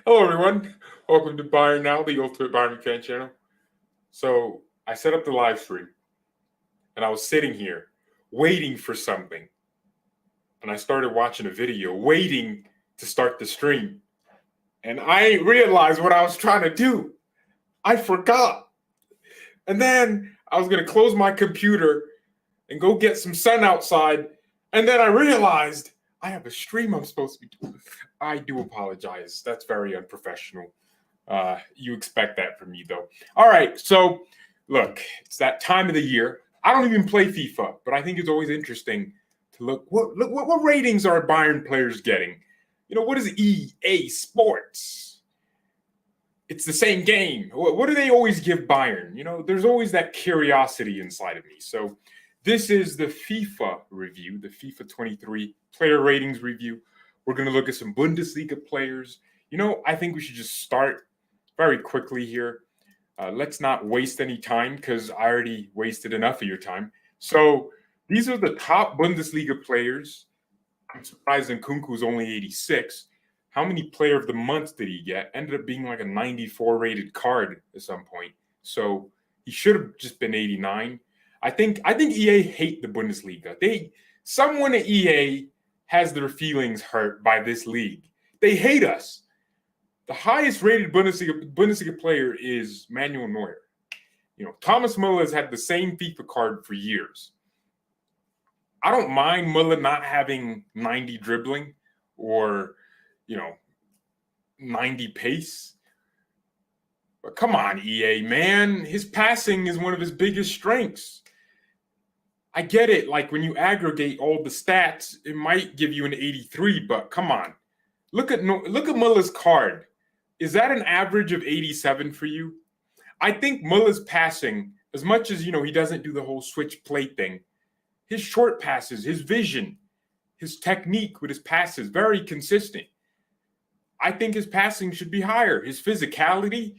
Hello, everyone. Welcome to BayernNow, the ultimate Bayern fan channel. So I set up the live stream, and I was sitting here waiting for something, and I started watching a video, waiting to start the stream, and I realized what I was trying to do. I forgot, and then I was gonna close my computer and go get some sun outside, and then I realized I have a stream I'm supposed to be doing. I do apologize. That's very unprofessional. You expect that from me, though. All right, so look, it's that time of the year. I don't even play FIFA, but I think it's always interesting to look what ratings are Bayern players getting. You know, what is EA Sports? It's the same game. What do they always give Bayern? You know, there's always that curiosity inside of me. So this is the FIFA review, the FIFA 23 player ratings review. We're going to look at some Bundesliga players. You know, I think we should just start very quickly here. Let's not waste any time because I already wasted enough of your time. So these are the top Bundesliga players. I'm surprised Nkunku's only 86. How many player of the month did he get? Ended up being like a 94 rated card at some point. So he should have just been 89. I think EA hate the Bundesliga. Someone at EA has their feelings hurt by this league. They hate us. The highest rated Bundesliga player is Manuel Neuer. You know, Thomas Müller has had the same FIFA card for years. I don't mind Müller not having 90 dribbling or, 90 pace. But come on, EA, man. His passing is one of his biggest strengths. I get it. Like when you aggregate all the stats, it might give you an 83, but come on. Look at Muller's card. Is that an average of 87 for you? I think Muller's passing, as much as, he doesn't do the whole switch play thing, his short passes, his vision, his technique with his passes, very consistent. I think his passing should be higher. His physicality,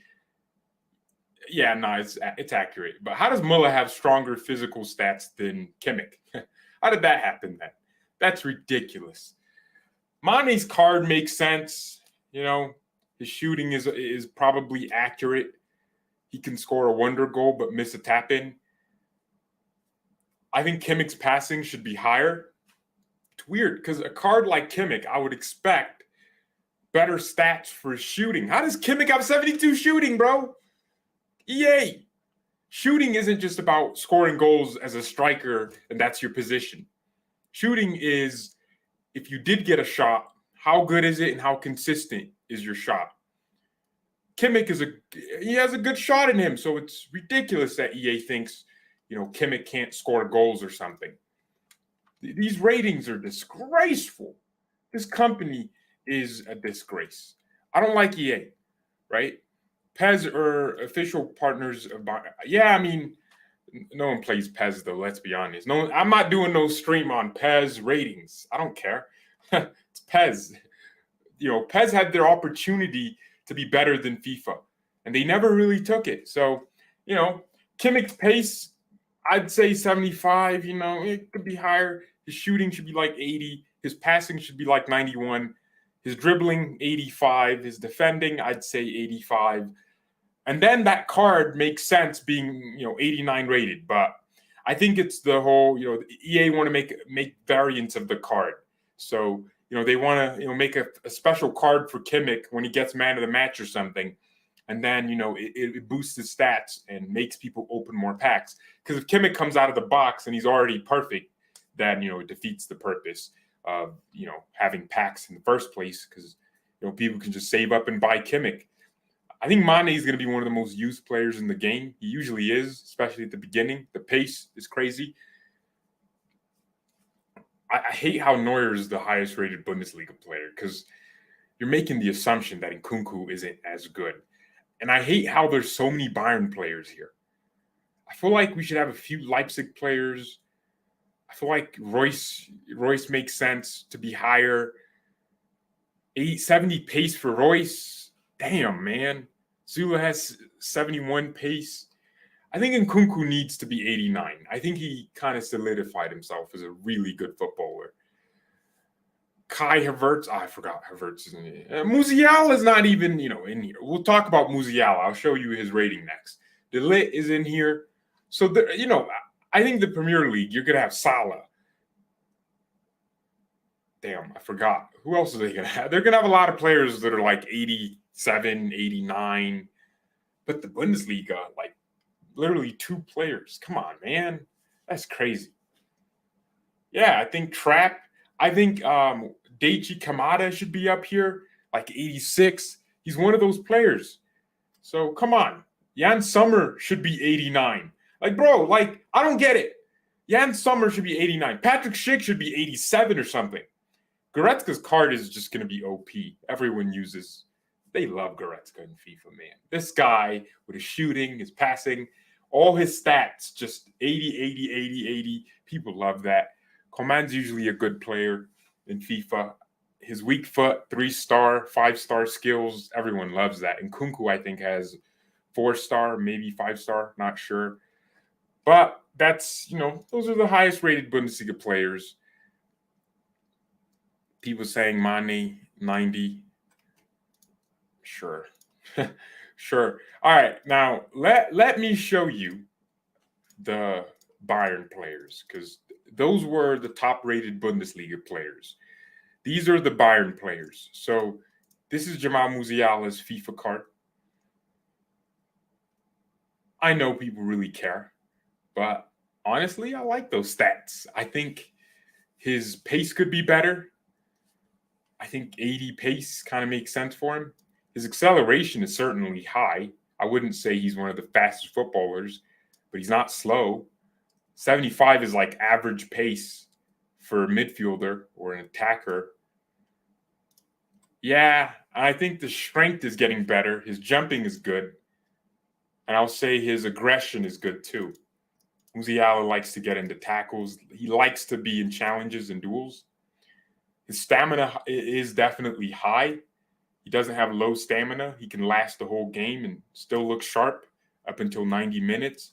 it's accurate. But how does Müller have stronger physical stats than Kimmich? How did that happen then? That's ridiculous. Mane's card makes sense. His shooting is probably accurate. He can score a wonder goal but miss a tap in. I think Kimmich's passing should be higher. It's weird because a card like Kimmich, I would expect better stats for shooting. How does Kimmich have 72 shooting, bro? EA. Shooting isn't just about scoring goals as a striker and that's your position. Shooting is, if you did get a shot, how good is it and how consistent is your shot? Kimmich he has a good shot in him, so it's ridiculous that EA thinks, Kimmich can't score goals or something. These ratings are disgraceful. This company is a disgrace. I don't like EA, right? PES are official partners of Bayern. Yeah, I mean, no one plays PES though, let's be honest. I'm not doing no stream on PES ratings. I don't care. It's PES. PES had their opportunity to be better than FIFA, and they never really took it. So, Kimmich's pace, I'd say 75. It could be higher. His shooting should be like 80. His passing should be like 91. His dribbling, 85. His defending, I'd say 85. And then that card makes sense being, 89 rated. But I think it's the whole, EA want to make variants of the card. So, they want to, make a special card for Kimmich when he gets man of the match or something. And then, it boosts his stats and makes people open more packs. Because if Kimmich comes out of the box and he's already perfect, then, it defeats the purpose of, having packs in the first place. Because, people can just save up and buy Kimmich. I think Mane is going to be one of the most used players in the game. He usually is, especially at the beginning. The pace is crazy. I hate how Neuer is the highest rated Bundesliga player because you're making the assumption that Nkunku isn't as good. And I hate how there's so many Bayern players here. I feel like we should have a few Leipzig players. I feel like Royce makes sense to be higher. 70 pace for Royce. Damn, man. Zula has 71 pace. I think Nkunku needs to be 89. I think he kind of solidified himself as a really good footballer. Kai Havertz. Oh, I forgot Havertz isn't in here. Musiala is not even, in here. We'll talk about Musiala. I'll show you his rating next. De Ligt is in here. So, I think the Premier League, you're going to have Salah. Damn, I forgot. Who else are they going to have? They're going to have a lot of players that are like 87, 89. But the Bundesliga, like literally 2 players. Come on, man. That's crazy. Yeah, I think Daichi Kamada should be up here, like 86. He's one of those players. So come on. Jan Sommer should be 89. Like, bro, I don't get it. Jan Sommer should be 89. Patrick Schick should be 87 or something. Goretzka's card is just going to be OP. Everyone they love Goretzka in FIFA, man. This guy with his shooting, his passing, all his stats, just 80, 80, 80, 80. People love that. Coman's usually a good player in FIFA. His weak foot, 3-star, 5-star skills, everyone loves that. And Kunku, I think, has 4-star, maybe 5-star, not sure. But that's, those are the highest rated Bundesliga players. People saying Mane, 90. Sure. Sure. All right. Now, let me show you the Bayern players, because those were the top-rated Bundesliga players. These are the Bayern players. So this is Jamal Musiala's FIFA card. I know people really care, but honestly, I like those stats. I think his pace could be better. I think 80 pace kind of makes sense for him. His acceleration is certainly high. I wouldn't say he's one of the fastest footballers, but he's not slow. 75 is like average pace for a midfielder or an attacker. Yeah, I think the strength is getting better. His jumping is good. And I'll say his aggression is good too. Musiala likes to get into tackles. He likes to be in challenges and duels. His stamina is definitely high. He doesn't have low stamina. He can last the whole game and still look sharp up until 90 minutes.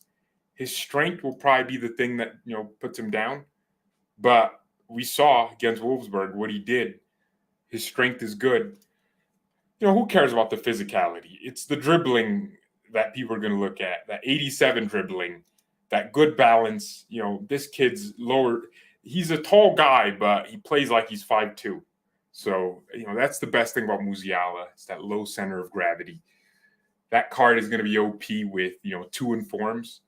His strength will probably be the thing that, puts him down. But we saw against Wolfsburg what he did. His strength is good. Who cares about the physicality? It's the dribbling that people are going to look at, that 87 dribbling, that good balance. This kid's lower. He's a tall guy, but he plays like he's 5'2". So, that's the best thing about Musiala. It's that low center of gravity. That card is going to be OP with, 2 informs.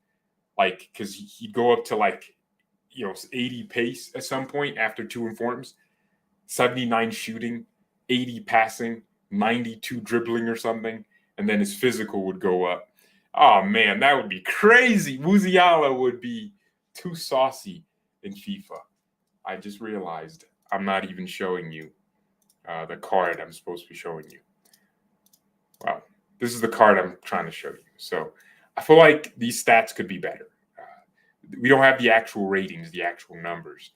Because he'd go up to 80 pace at some point after 2 informs, 79 shooting, 80 passing, 92 dribbling or something, and then his physical would go up. Oh, man, that would be crazy. Musiala would be too saucy in FIFA. I just realized I'm not even showing you the card I'm supposed to be showing you. Wow, this is the card I'm trying to show you. So I feel like these stats could be better. We don't have the actual ratings, the actual numbers.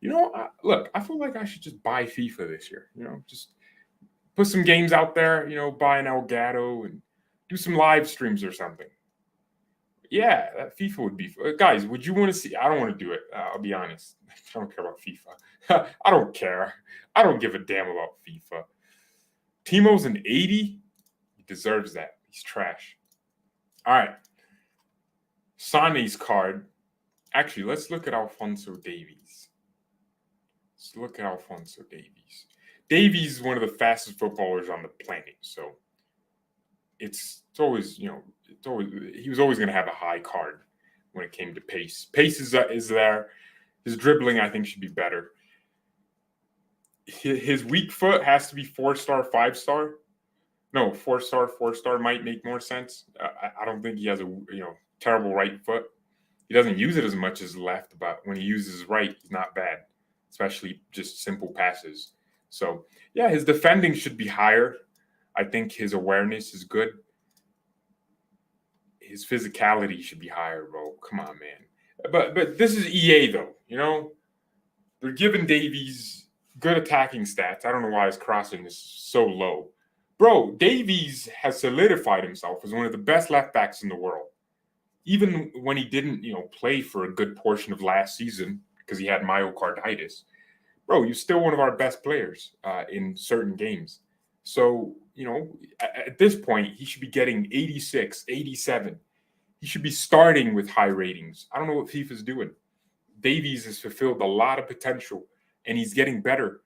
Look, I feel like I should just buy FIFA this year. Just put some games out there, buy an Elgato and do some live streams or something. Yeah, that FIFA would be. Guys, would you want to see? I don't want to do it. I'll be honest. I don't care about FIFA. I don't care. I don't give a damn about FIFA. Timo's an 80. He deserves that. He's trash. All right. Sané's card. Actually, let's look at Alphonso Davies. Davies is one of the fastest footballers on the planet. So it's always, he was always going to have a high card when it came to pace. Pace is there. His dribbling, I think, should be better. His weak foot has to be 4-star, 5-star. No, 4-star, 4-star might make more sense. I don't think he has a terrible right foot. He doesn't use it as much as left, but when he uses his right, he's not bad, especially just simple passes. So, yeah, his defending should be higher. I think his awareness is good. His physicality should be higher, bro. Come on, man. But this is EA, though, They're giving Davies good attacking stats. I don't know why his crossing is so low. Bro, Davies has solidified himself as one of the best left backs in the world. Even when he didn't, play for a good portion of last season because he had myocarditis. bro, you're still one of our best players in certain games. So, at this point, he should be getting 86, 87. He should be starting with high ratings. I don't know what FIFA's doing. Davies has fulfilled a lot of potential, and he's getting better.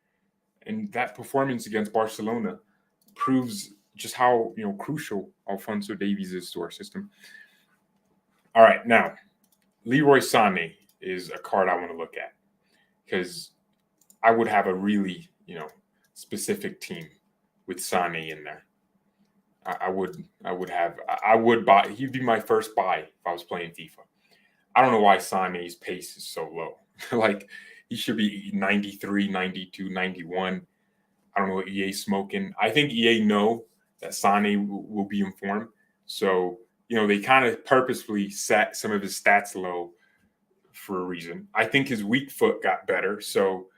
And that performance against Barcelona proves just how crucial Alphonso Davies is to our system. All right, now Leroy Sané is a card I want to look at because I would have a really specific team with Sané in there. I would buy. He'd be my first buy if I was playing FIFA. I don't know why Sané's pace is so low. Like, he should be 93, 92, 91. I don't know what EA's smoking. I think EA know that Sané will be informed. So, they kind of purposefully set some of his stats low for a reason. I think his weak foot got better. So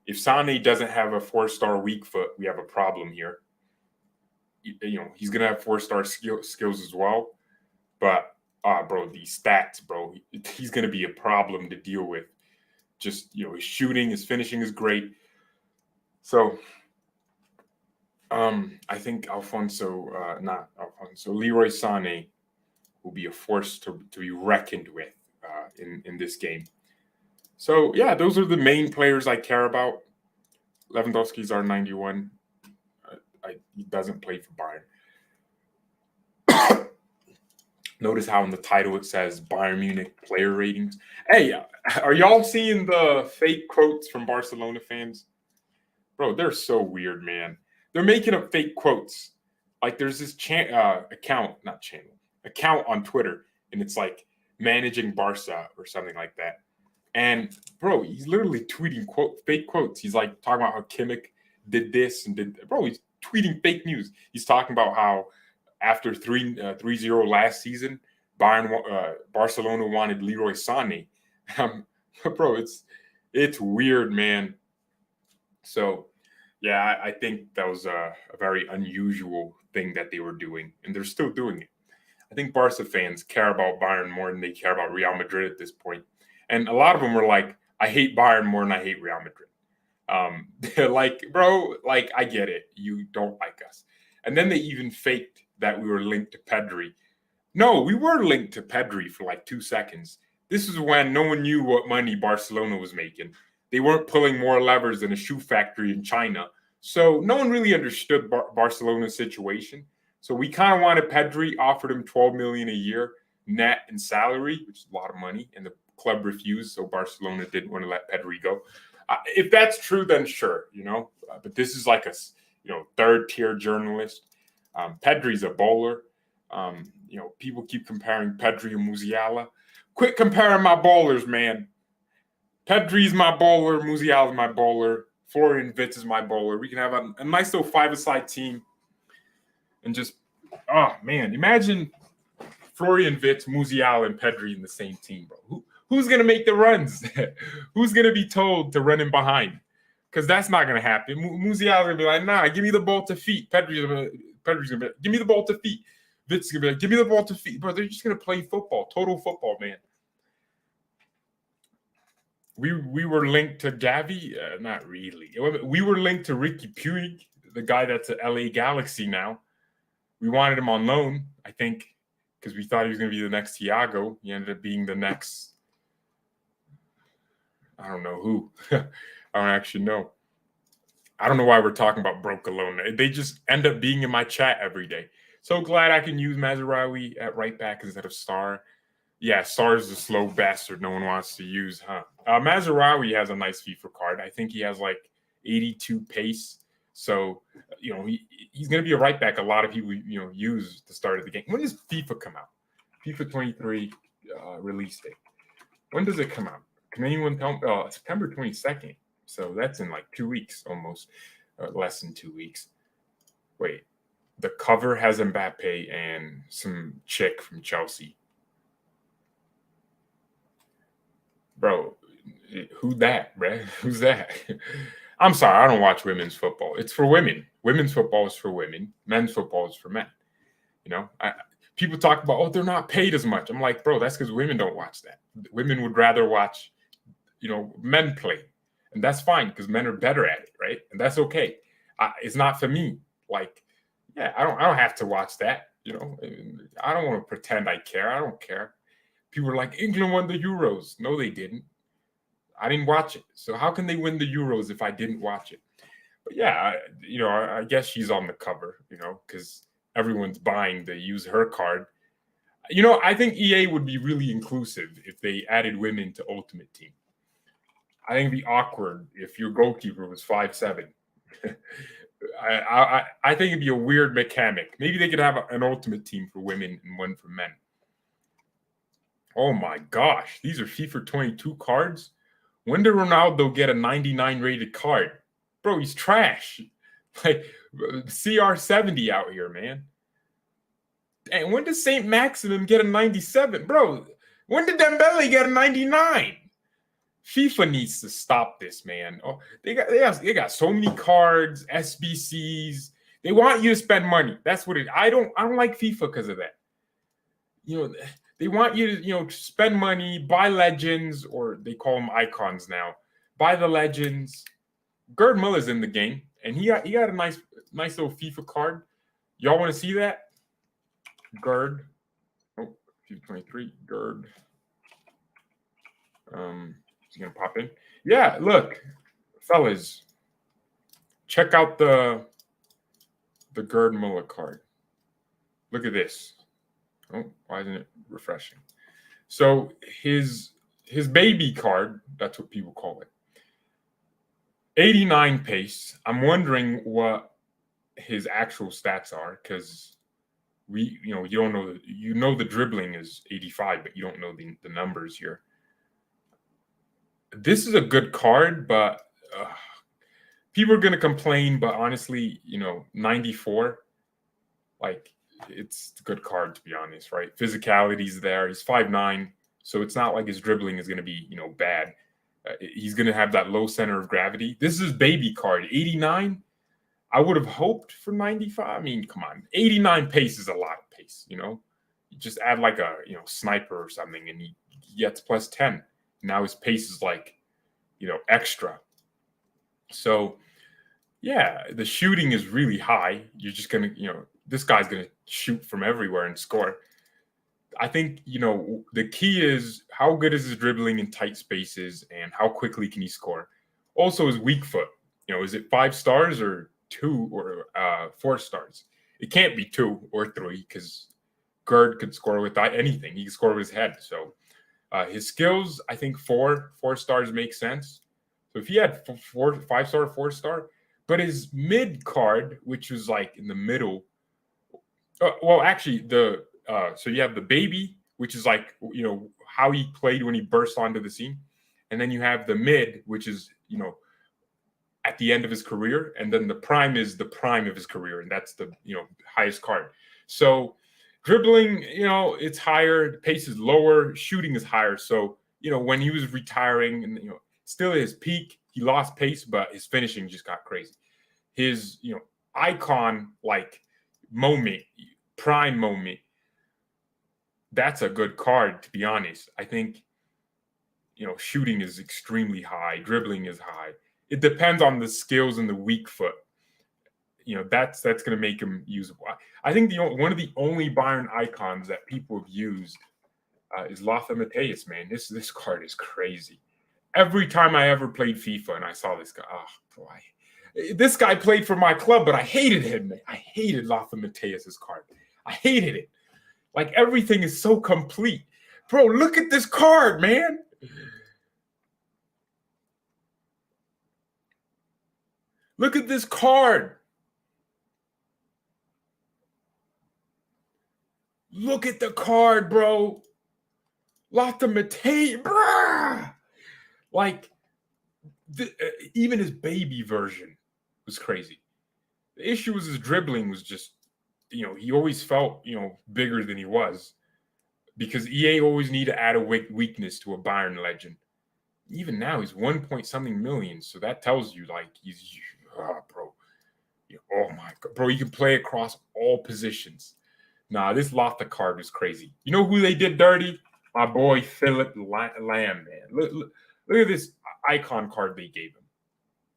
if Sané doesn't have a 4-star weak foot, we have a problem here. He's going to have 4-star skills as well. But, bro, these stats, bro, he's going to be a problem to deal with. Just, his shooting, his finishing is great. So, I think Leroy Sané will be a force to be reckoned with in this game. So, yeah, those are the main players I care about. Lewandowski's R91. He doesn't play for Bayern. Notice how in the title it says Bayern Munich player ratings. Hey, are y'all seeing the fake quotes from Barcelona fans? Bro, they're so weird, man. They're making up fake quotes. Like, there's this account on Twitter, and it's like managing Barca or something like that. And, bro, he's literally tweeting fake quotes. He's like talking about how Kimmich did this and did. Bro, he's tweeting fake news. He's talking about how after 3-0 last season, Barcelona wanted Leroy Sané. Bro, it's weird, man. So, yeah, I think that was a very unusual thing that they were doing, and they're still doing it. I think Barca fans care about Bayern more than they care about Real Madrid at this point. And a lot of them were like, I hate Bayern more than I hate Real Madrid. They're like, bro, like, I get it. You don't like us. And then they even faked that we were linked to Pedri. No, we were linked to Pedri for like 2 seconds. This is when no one knew what money Barcelona was making. They weren't pulling more levers than a shoe factory in China. So no one really understood Barcelona's situation. So we kind of wanted Pedri, offered him $12 million a year net in salary, which is a lot of money, and the club refused. So Barcelona didn't want to let Pedri go. If that's true, then sure, But this is like a third-tier journalist. Pedri's a bowler. People keep comparing Pedri and Musiala. Quit comparing my bowlers, man. Pedri's my bowler. Musiala's my bowler. Florian Wirtz is my bowler. We can have a nice little five-a-side team. And just, oh, man, imagine Florian Wirtz, Musiala, and Pedri in the same team, bro. Who's going to make the runs? Who's going to be told to run in behind? Because that's not going to happen. Musiala's going to be like, nah, give me the ball to feet. Pedri's going to be like, give me the ball to feet. Wirtz is going to be like, give me the ball to feet. Bro, they're just going to play football, total football, man. We were linked to Gavi? Not really. We were linked to Ricky Puig, the guy that's at LA Galaxy now. We wanted him on loan, I think, because we thought he was going to be the next Thiago. He ended up being the next, I don't know who. I don't actually know. I don't know why we're talking about Barcelona. They just end up being in my chat every day. So glad I can use Mazraoui at right back instead of Star. Yeah, Sar's the slow bastard no one wants to use, huh? Mazraoui has a nice FIFA card. I think he has like 82 pace. So, he's going to be a right back a lot of people, use the start of the game. When does FIFA come out? FIFA 23 release date. When does it come out? Can anyone tell me? September 22nd. So that's in like 2 weeks almost, less than 2 weeks. Wait, the cover has Mbappe and some chick from Chelsea. Bro, who that, bro? Who's that? I'm sorry, I don't watch women's football. It's for women. Women's football is for women. Men's football is for men. People talk about, they're not paid as much. I'm like, bro, that's because women don't watch that. Women would rather watch, men play. And that's fine because men are better at it, right? And that's okay. It's not for me. Like, yeah, I don't have to watch that. You know, I don't want to pretend I care. I don't care. People are like, England won the Euros. No, they didn't. I didn't watch it. So how can they win the Euros if I didn't watch it? But yeah, I guess she's on the cover, because everyone's buying the use her card. I think EA would be really inclusive if they added women to Ultimate Team. I think it'd be awkward if your goalkeeper was 5'7". I think it'd be a weird mechanic. Maybe they could have an Ultimate Team for women and one for men. Oh my gosh, these are FIFA 22 cards. When did Ronaldo get a 99 rated card? Bro, he's trash. Like CR70 out here, man. And when did St. Maximum get a 97? Bro, when did Dembele get a 99? FIFA needs to stop this, man. Oh, they got so many cards, SBCs. They want you to spend money. That's what it. I don't like FIFA because of that. They want you to spend money, buy legends, or they call them icons now. Buy the legends. Gerd Muller's in the game, and he got a nice little FIFA card. Y'all want to see that? Gerd. Oh, FIFA 23. Gerd. He's gonna pop in. Yeah, look, fellas, check out the Gerd Muller card. Look at this. Oh, why isn't it refreshing? So his baby card, that's what people call it. 89 pace. I'm wondering what his actual stats are, because you don't know. The dribbling is 85, but you don't know the numbers here. This is a good card, but people are going to complain. But honestly, 94, like, it's a good card, to be honest, right? Physicality's there. He's 5'9", so it's not like his dribbling is going to be, bad. He's going to have that low center of gravity. This is his baby card, 89. I would have hoped for 95. I mean, come on. 89 pace is a lot of pace, You just add like a, sniper or something, and he gets plus 10. Now his pace is like, extra. So, yeah, the shooting is really high. You're just going to, this guy's going to shoot from everywhere and score. I think, the key is how good is his dribbling in tight spaces and how quickly can he score. Also, his weak foot. Is it 5 stars or 2 or 4 stars? It can't be 2 or 3 because Gerd could score with anything. He can score with his head. So his skills, I think 4 stars make sense. So if he had 5-star, 4-star, but his mid card, which was like in the middle. Well, actually, so you have the baby, which is like, how he played when he burst onto the scene. And then you have the mid, which is, at the end of his career. And then the prime is the prime of his career. And that's the, highest card. So dribbling, it's higher. The pace is lower. Shooting is higher. So, when he was retiring and, still at his peak, he lost pace, but his finishing just got crazy. His, icon, like, moment, prime moment, that's a good card, to be honest. I think, shooting is extremely high. Dribbling is high. It depends on the skills and the weak foot. That's going to make him usable. I think one of the only Bayern icons that people have used is Lothar Matthäus, man. This card is crazy. Every time I ever played FIFA and I saw this guy, oh boy. This guy played for my club, but I hated him, man. I hated Lothar Matthäus' card. I hated it. Like, everything is so complete. Bro, look at this card, man. Look at this card. Look at the card, bro. Lothar Matthäus, bruh. Like, even his baby version was crazy. The issue was his dribbling was just, he always felt, bigger than he was, because EA always need to add a weakness to a Bayern legend. Even now, he's 1-point-something million. So that tells you, like, bro. Oh my God, bro, you can play across all positions. Nah, this Lothar card is crazy. You know who they did dirty? My boy Philip Lamb, man. Look at this icon card they gave him.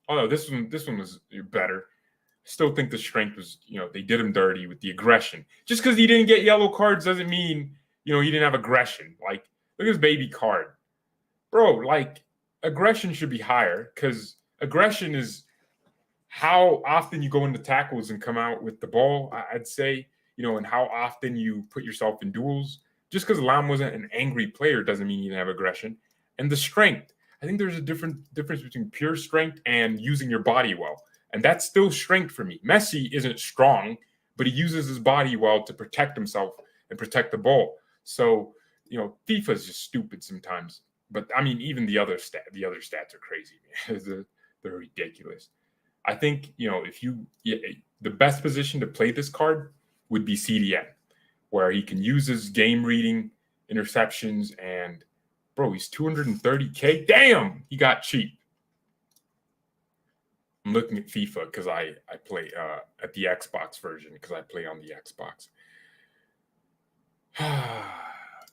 Oh no, this one was better. Still think the strength was, they did him dirty with the aggression. Just because he didn't get yellow cards doesn't mean, he didn't have aggression. Like, look at his baby card. Bro, like, aggression should be higher because aggression is how often you go into tackles and come out with the ball, I'd say, and how often you put yourself in duels. Just because Lam wasn't an angry player doesn't mean he didn't have aggression. And the strength. I think there's a difference between pure strength and using your body well. And that's still strength for me. Messi isn't strong, but he uses his body well to protect himself and protect the ball. So, FIFA is just stupid sometimes. But I mean, even the other stats are crazy. They're ridiculous. I think, the best position to play this card would be CDM, where he can use his game reading, interceptions, and bro, he's 230K. Damn, he got cheap. I'm looking at FIFA because I play at the Xbox version because I play on the Xbox.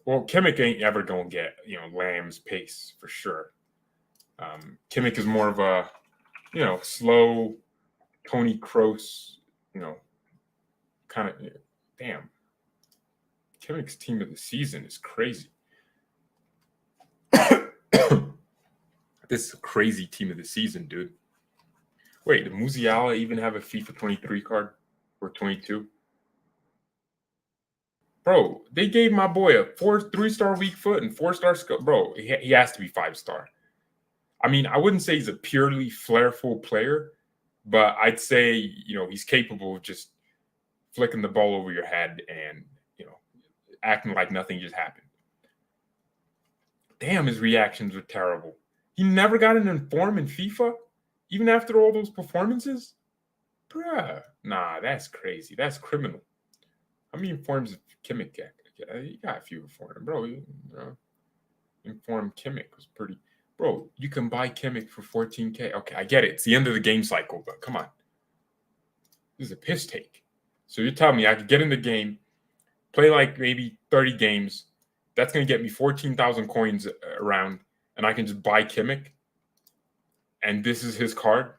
Well, Kimmich ain't ever gonna get Lamb's pace for sure. Kimmich is more of a slow Tony Kroos, kind of. Damn, Kimmich's team of the season is crazy. This is a crazy team of the season, dude. Wait, did Musiala even have a FIFA 23 card or 22? Bro, they gave my boy a 3-star weak foot and 4-star skill. Bro, he has to be 5-star. I mean, I wouldn't say he's a purely flairful player, but I'd say, he's capable of just flicking the ball over your head and, acting like nothing just happened. Damn, his reactions were terrible. He never got an inform in FIFA, even after all those performances? Bruh, nah, that's crazy. That's criminal. How many informs did Kimmich get? He got a few inform, bro. Inform Kimmich was pretty. Bro, you can buy Kimmich for 14K. Okay, I get it. It's the end of the game cycle, but come on. This is a piss take. So you're telling me I could get in the game, play like maybe 30 games. That's going to get me 14,000 coins around, and I can just buy Kimmich? And this is his card?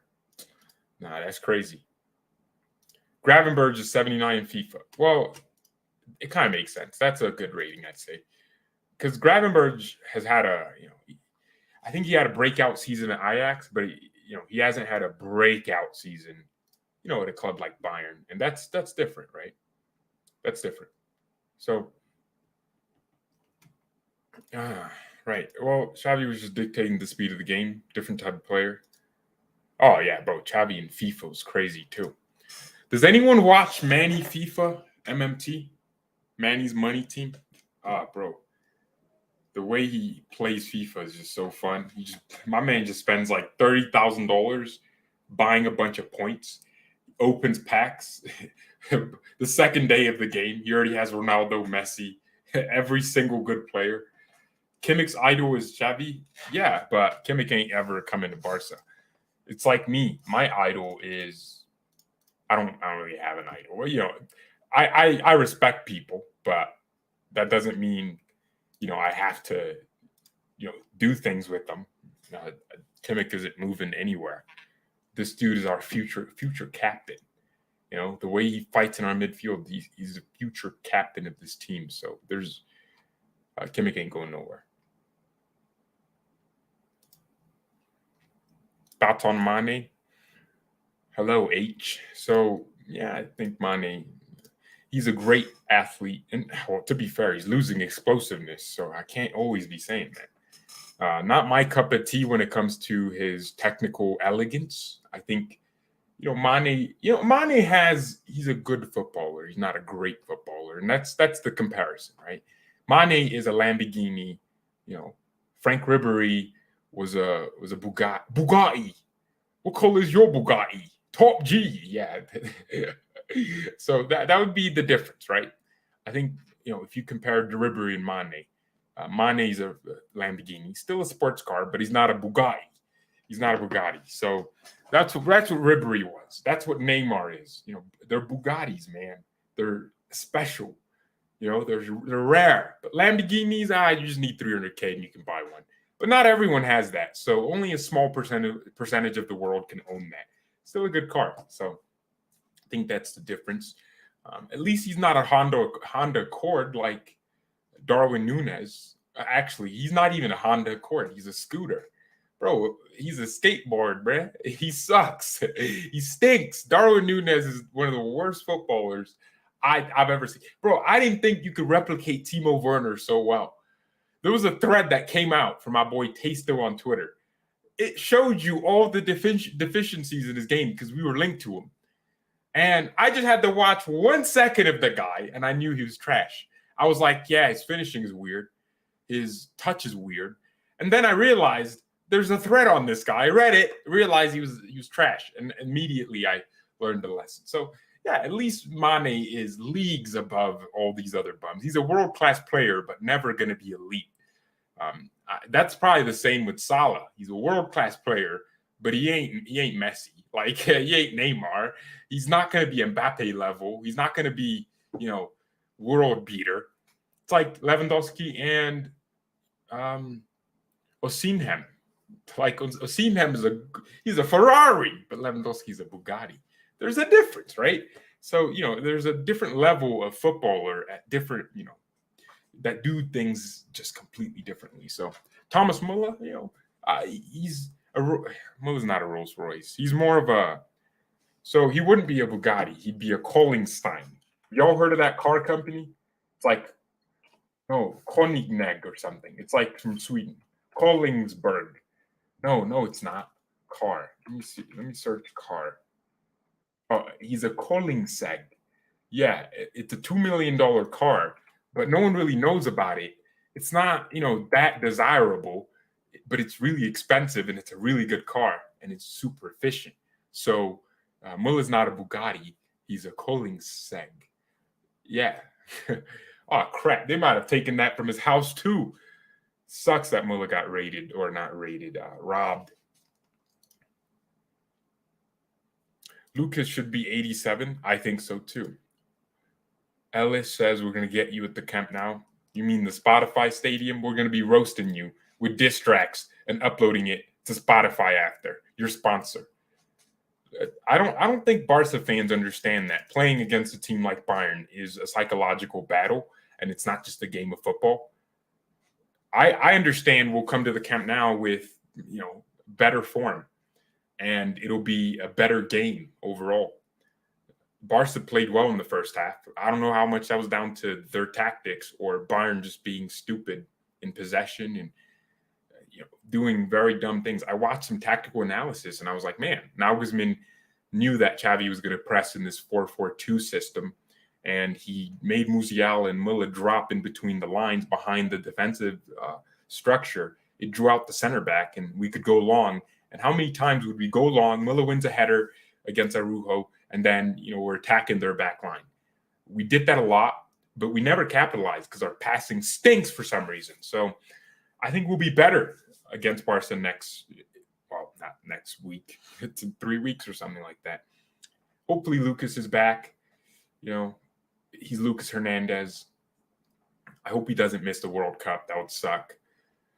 Nah, that's crazy. Gravenberch is 79 in FIFA. Well, it kind of makes sense. That's a good rating, I'd say. Because Gravenberch has had I think he had a breakout season at Ajax, but he hasn't had a breakout season, at a club like Bayern, and that's different, right? That's different. So, right. Well, Xavi was just dictating the speed of the game. Different type of player. Oh yeah, bro. Xavi in FIFA was crazy too. Does anyone watch Manny FIFA MMT? Manny's money team? Bro. The way he plays FIFA is just so fun. My man just spends like $30,000 buying a bunch of points, opens packs. The second day of the game, he already has Ronaldo, Messi, every single good player. Kimmich's idol is Xavi. Yeah, but Kimmich ain't ever come into Barca. It's like me. My idol is I don't really have an idol. Well, I respect people, but that doesn't mean I have to, do things with them. Kimmich isn't moving anywhere. This dude is our future captain. The way he fights in our midfield, he's the future captain of this team. So there's Kimmich ain't going nowhere. Thoughts on Mane? Hello, H. So yeah, I think Mane. He's a great athlete, and well, to be fair, he's losing explosiveness, so I can't always be saying that. Not my cup of tea when it comes to his technical elegance. I think, Mane. He's a good footballer. He's not a great footballer, and that's the comparison, right? Mane is a Lamborghini. Frank Ribery was a Bugatti. What color is your Bugatti? Top G, yeah. So that would be the difference, right? I think if you compare Ribery and Mane, Mane's a Lamborghini. He's still a sports car, but he's not a Bugatti. He's not a Bugatti. So that's what Ribery was. That's what Neymar is. They're Bugattis, man. They're special. They're rare. But Lamborghinis, you just need 300K and you can buy one. But not everyone has that. So only a small percentage of the world can own that. Still a good car. So I think that's the difference. At least he's not a Honda Accord like Darwin Núñez. Actually, he's not even a Honda Accord. He's a scooter. Bro, he's a skateboard, bro. He sucks. He stinks. Darwin Núñez is one of the worst footballers I've ever seen. Bro, I didn't think you could replicate Timo Werner so well. There was a thread that came out from my boy Tasto on Twitter. It showed you all the deficiencies in his game because we were linked to him. And I just had to watch 1 second of the guy, and I knew he was trash. I was like, yeah, his finishing is weird. His touch is weird. And then I realized there's a thread on this guy. I read it, realized he was trash. And immediately I learned the lesson. So, yeah, at least Mane is leagues above all these other bums. He's a world-class player, but never going to be elite. That's probably the same with Salah. He's a world-class player, but he ain't Messi. Like, he ain't Neymar. He's not going to be Mbappe level. He's not going to be, world beater. It's like Lewandowski and Osimhen. Like, Osimhen he's a Ferrari, but Lewandowski's a Bugatti. There's a difference, right? So, there's a different level of footballer at different, that do things just completely differently. So Thomas Müller, Muller's not a Rolls Royce. He's more of so he wouldn't be a Bugatti. He'd be a Kollingstein. Y'all heard of that car company? It's like, Koenigsegg or something. It's like from Sweden. Kollingsberg. No, it's not. Car. Let me see. Let me search car. Oh, he's a Koenigsegg. Yeah, it's a $2 million car, but no one really knows about it. It's not, that desirable, but it's really expensive and it's a really good car and it's super efficient. So Muller's not a Bugatti. He's a Koenigsegg. Yeah. Oh, crap. They might have taken that from his house, too. Sucks that Muller got robbed. Lucas should be 87. I think so, too. Ellis says we're going to get you at the Camp Nou. You mean the Spotify stadium? We're going to be roasting you with diss tracks and uploading it to Spotify after. Your sponsor. I don't think Barca fans understand that playing against a team like Bayern is a psychological battle, and it's not just a game of football. I understand we'll come to the Camp Nou with, better form, and it'll be a better game overall. Barca played well in the first half. I don't know how much that was down to their tactics or Bayern just being stupid in possession and doing very dumb things. I watched some tactical analysis and I was like, man, Nagelsmann knew that Xavi was going to press in this 4-4-2 system, and he made Musiala and Müller drop in between the lines behind the defensive structure. It drew out the center back, and we could go long. And how many times would we go long? Müller wins a header against Araujo, and then we're attacking their back line. We did that a lot, but we never capitalized because our passing stinks for some reason. So I think we'll be better against Barca not next week. It's in 3 weeks or something like that. Hopefully Lucas is back. He's Lucas Hernandez. I hope he doesn't miss the World Cup. That would suck.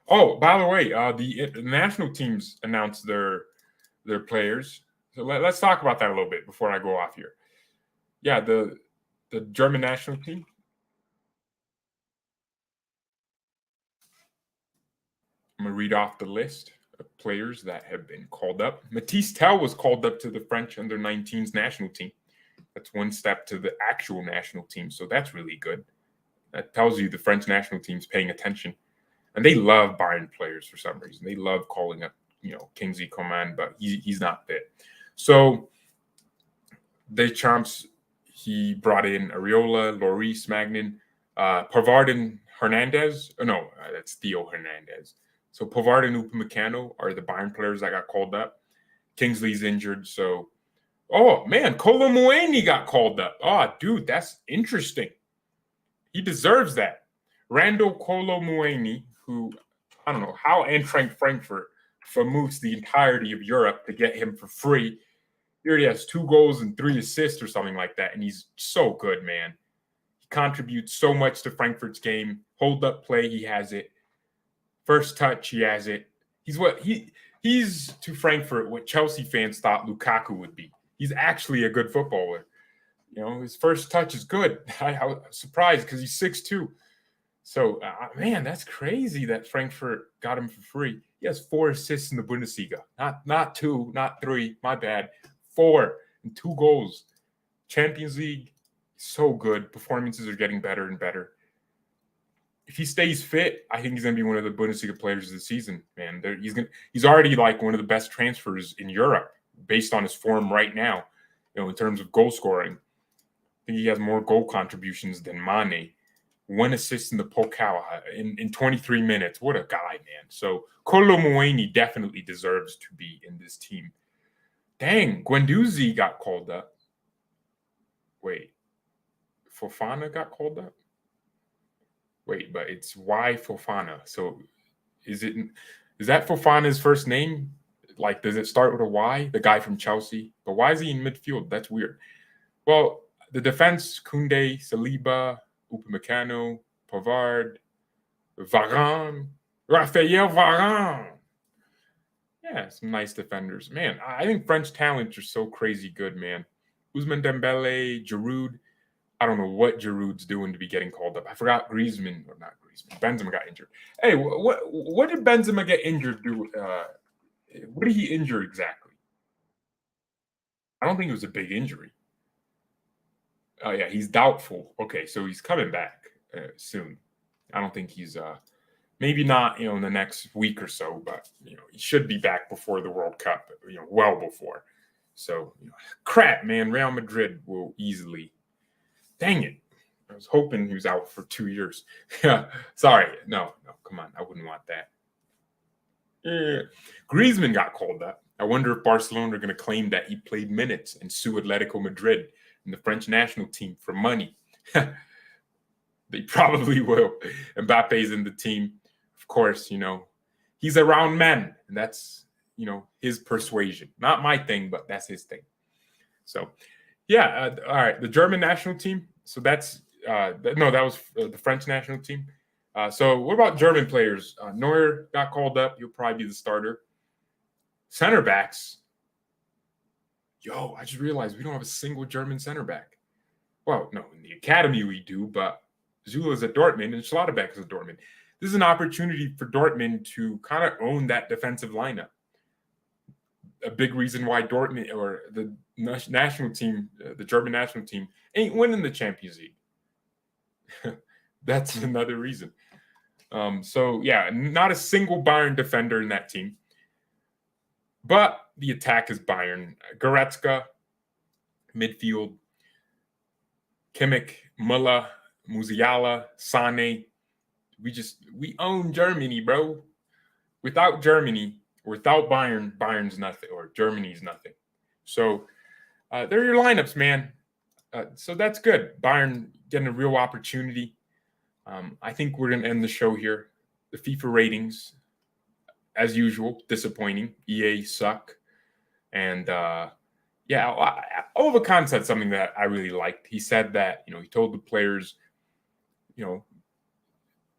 Oh, by the way, the national teams announced their players. So let's talk about that a little bit before I go off here. Yeah, the German national team. I'm going to read off the list of players that have been called up. Matisse Tel was called up to the French under-19s national team. That's one step to the actual national team, so that's really good. That tells you the French national team's paying attention. And they love Bayern players for some reason. They love calling up, Kingsley Coman, but he's not fit. So Deschamps, he brought in Areola, Lloris, Magnin, Pavard and Hernandez. That's Theo Hernandez. So Pavard and Upamecano are the Bayern players that got called up. Kingsley's injured, so oh man, Kolo Muani got called up. Oh, dude, that's interesting. He deserves that. Randall Kolo Muani, who I don't know how Eintracht Frankfurt moves the entirety of Europe to get him for free. He already has 2 goals and 3 assists or something like that, and he's so good, man. He contributes so much to Frankfurt's game. Hold up play, he has it. First touch, he has it. He's to Frankfurt what Chelsea fans thought Lukaku would be. He's actually a good footballer. His first touch is good. I was surprised because he's 6'2". So, man, that's crazy that Frankfurt got him for free. He has 4 assists in the Bundesliga. Not 2, not 3. My bad. 4 and 2 goals. Champions League, so good. Performances are getting better and better. If he stays fit, I think he's going to be one of the Bundesliga players of the season, man. He's already like one of the best transfers in Europe based on his form right now, in terms of goal scoring. I think he has more goal contributions than Mane. 1 assist in the Pokal in 23 minutes. What a guy, man. So Kolo Muani definitely deserves to be in this team. Dang, Guendouzi got called up. Wait, Fofana got called up? Wait, but it's Y Fofana. So is that Fofana's first name? Like, does it start with a Y? The guy from Chelsea? But why is he in midfield? That's weird. Well, the defense, Koundé, Saliba, Upamecano, Pavard, Varane, Raphael Varane. Yeah, some nice defenders. Man, I think French talents are so crazy good, man. Ousmane Dembele, Giroud. I don't know what Giroud's doing to be getting called up. I forgot Griezmann, or not Griezmann. Benzema got injured. Hey, what did Benzema get injured do? What did he injure exactly? I don't think it was a big injury. Oh, yeah, he's doubtful. Okay, so he's coming back soon. I don't think he's maybe not, in the next week or so, but he should be back before the World Cup, well before. So, crap, man, Real Madrid will easily. Dang it. I was hoping he was out for 2 years. Sorry. No, come on. I wouldn't want that. Griezmann got called up. I wonder if Barcelona are going to claim that he played minutes and sue Atletico Madrid and the French national team for money. They probably will. Mbappe's in the team. Of course, he's around men. And that's, his persuasion. Not my thing, but that's his thing. So, yeah. All right. The German national team. So that's, that was the French national team. So what about German players? Neuer got called up. He'll probably be the starter. Center backs. Yo, I just realized we don't have a single German center back. Well, no, in the academy we do, but Zula's at Dortmund and Schlotterbeck is at Dortmund. This is an opportunity for Dortmund to kind of own that defensive lineup. A big reason why Dortmund or the national team, the German national team, ain't winning the Champions League. That's another reason. So, yeah, not a single Bayern defender in that team. But the attack is Bayern. Goretzka, midfield. Kimmich, Müller, Musiala, Sane. We own Germany, bro. Without Germany, without Bayern, Bayern's nothing, or Germany's nothing. So they're your lineups, man. So that's good. Bayern getting a real opportunity. I think we're going to end the show here. The FIFA ratings, as usual, disappointing. EA suck. And Oliver Kahn said something that I really liked. He said that, he told the players,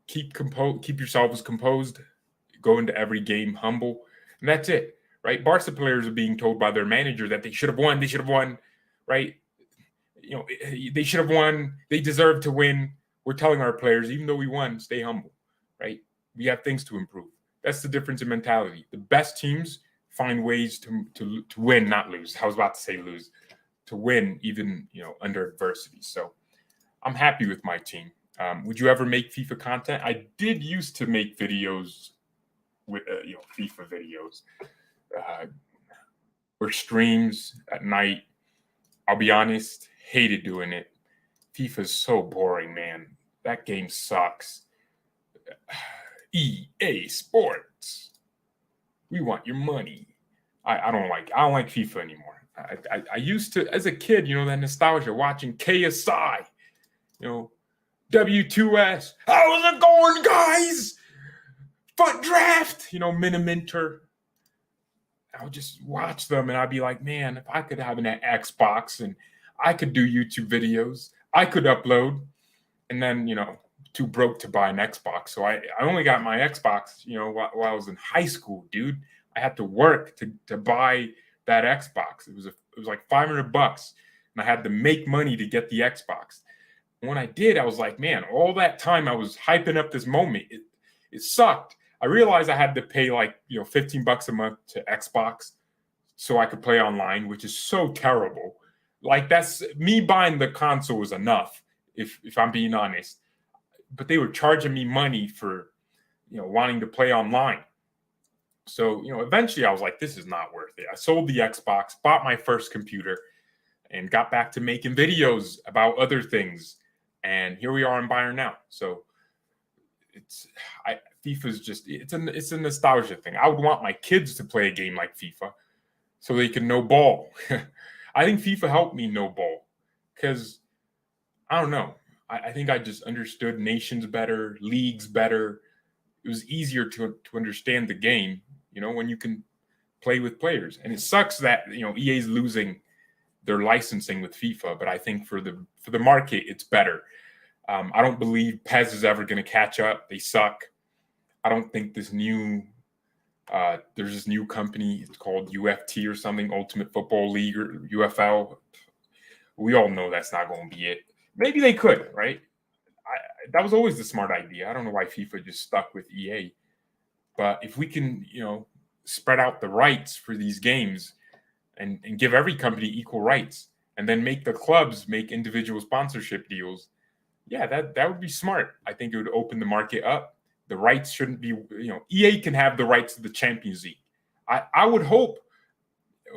keep yourselves composed, go into every game humble, and that's it, right? Barca players are being told by their manager that they should have won, right? They should have won. They deserve to win. We're telling our players, even though we won, stay humble, right? We have things to improve. That's the difference in mentality. The best teams find ways to win, not lose. I was about to say lose, to win even, under adversity. So I'm happy with my team. Would you ever make FIFA content? I did used to make videos with, FIFA videos or streams at night. I'll be honest, hated doing it. FIFA is so boring, man. That game sucks. EA Sports. We want your money. I don't like FIFA anymore. I used to, as a kid, that nostalgia, watching KSI, W2S. How's it going, guys? Foot draft, Miniminter. I would just watch them and I'd be like, man, if I could have an Xbox and I could do YouTube videos, I could upload. And then, too broke to buy an Xbox. So I only got my Xbox, while I was in high school, dude. I had to work to buy that Xbox. It was like $500, and I had to make money to get the Xbox. And when I did, I was like, man, all that time I was hyping up this moment. It sucked. I realized I had to pay like $15 a month to Xbox so I could play online, which is so terrible. Like, that's me buying the console was enough, if I'm being honest. But they were charging me money for wanting to play online. So eventually I was like, this is not worth it. I sold the Xbox, bought my first computer, and got back to making videos about other things. And here we are in BayernNow. So FIFA's just it's a nostalgia thing. I would want my kids to play a game like FIFA so they can know ball. I think FIFA helped me know ball because I don't know. I think I just understood nations better, leagues better. It was easier to understand the game, when you can play with players. And it sucks that EA is losing their licensing with FIFA, but I think for the market, it's better. I don't believe PES is ever going to catch up. They suck. I don't think there's this new company. It's called UFT or something, Ultimate Football League or UFL. We all know that's not going to be it. Maybe they could, right? That was always the smart idea. I don't know why FIFA just stuck with EA. But if we can, spread out the rights for these games and give every company equal rights, and then make the clubs make individual sponsorship deals, yeah, that would be smart. I think it would open the market up. The rights shouldn't be, EA can have the rights to the Champions League. I would hope,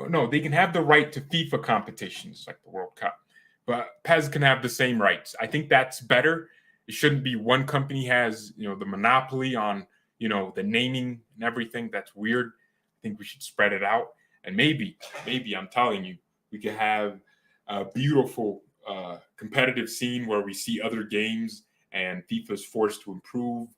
no, they can have the right to FIFA competitions like the World Cup. But PES can have the same rights. I think that's better. It shouldn't be one company has, the monopoly on, the naming and everything. That's weird. I think we should spread it out. And maybe I'm telling you, we could have a beautiful competitive scene where we see other games and FIFA's forced to improve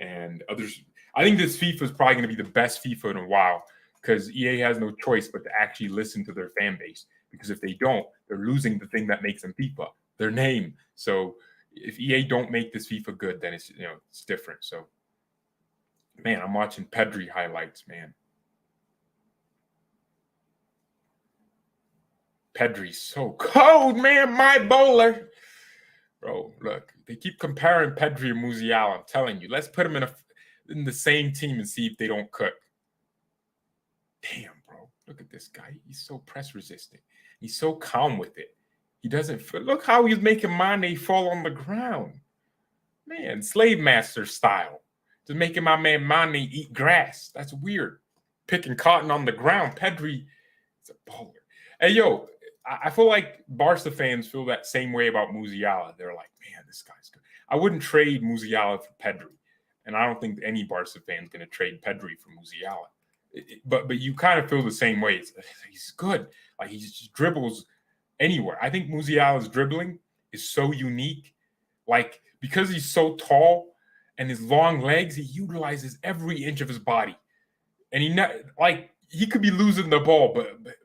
and others. I think this FIFA is probably going to be the best FIFA in a while because EA has no choice but to actually listen to their fan base. Because if they don't, they're losing the thing that makes them FIFA, their name. So if EA don't make this FIFA good, then it's it's different. So, man, I'm watching Pedri highlights, man. Pedri's so cold, man. My bowler. Bro, look, they keep comparing Pedri and Musiala. I'm telling you, let's put them in the same team and see if they don't cook. Damn, bro. Look at this guy. He's so press resistant. He's so calm with it. He doesn't look how he's making Mane fall on the ground. Man, slave master style. Just making my man Mane eat grass. That's weird. Picking cotton on the ground. Pedri is a bowler. Hey, yo, I feel like Barca fans feel that same way about Musiala. They're like, man, this guy's good. I wouldn't trade Musiala for Pedri. And I don't think any Barca fan is going to trade Pedri for Musiala. But you kind of feel the same way. He's good. Like, he just dribbles anywhere. I think Musiala's dribbling is so unique. Like, because he's so tall and his long legs, he utilizes every inch of his body. And he could be losing the ball,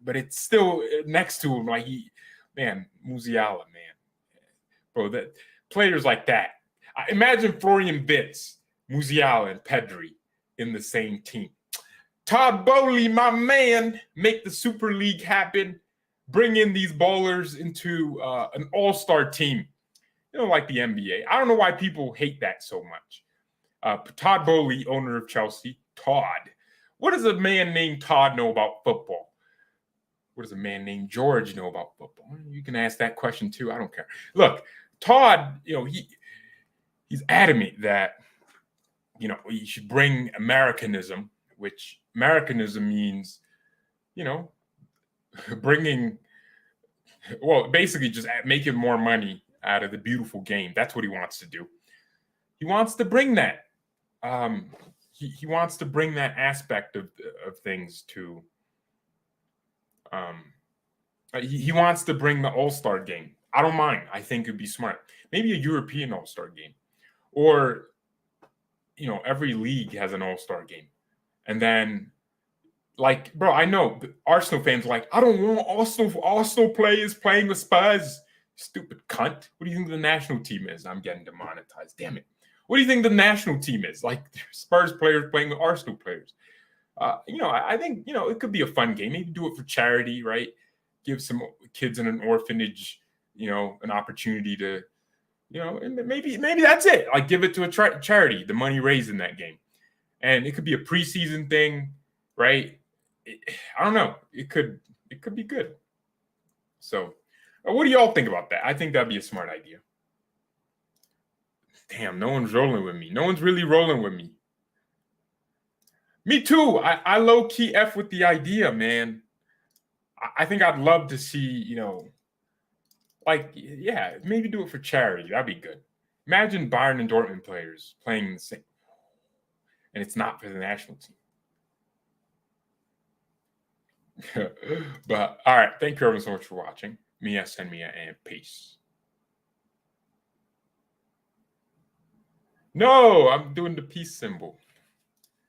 but it's still next to him. Like, Musiala, man. Bro, that players like that. Imagine Florian Wirtz, Musiala, and Pedri in the same team. Todd Bowley, my man, make the Super League happen. Bring in these ballers into an all-star team. Like the NBA. I don't know why people hate that so much. Todd Bowley, owner of Chelsea. Todd. What does a man named Todd know about football? What does a man named George know about football? You can ask that question too. I don't care. Look, Todd, he's adamant that, you should bring Americanism, which Americanism means, basically just making more money out of the beautiful game. That's what he wants to do. He wants to bring that. He wants to bring that aspect of things to. He wants to bring the All-Star game. I don't mind. I think it'd be smart. Maybe a European All-Star game, or every league has an All-Star game, and then. Like, bro, I know Arsenal fans are like, I don't want Arsenal players playing with Spurs. Stupid cunt. What do you think the national team is? I'm getting demonetized. Damn it. What do you think the national team is? Like Spurs players playing with Arsenal players. I think, it could be a fun game. Maybe do it for charity, right? Give some kids in an orphanage, an opportunity to, and maybe that's it. Like give it to a charity, the money raised in that game. And it could be a preseason thing, right? I don't know. It could be good. So what do y'all think about that? I think that'd be a smart idea. Damn, no one's rolling with me. No one's really rolling with me. Me too. I low-key F with the idea, man. I think I'd love to see, maybe do it for charity. That'd be good. Imagine Bayern and Dortmund players playing the same, and it's not for the national team. But all right, thank you everyone so much for watching. Mia, send me and peace. No, I'm doing the peace symbol.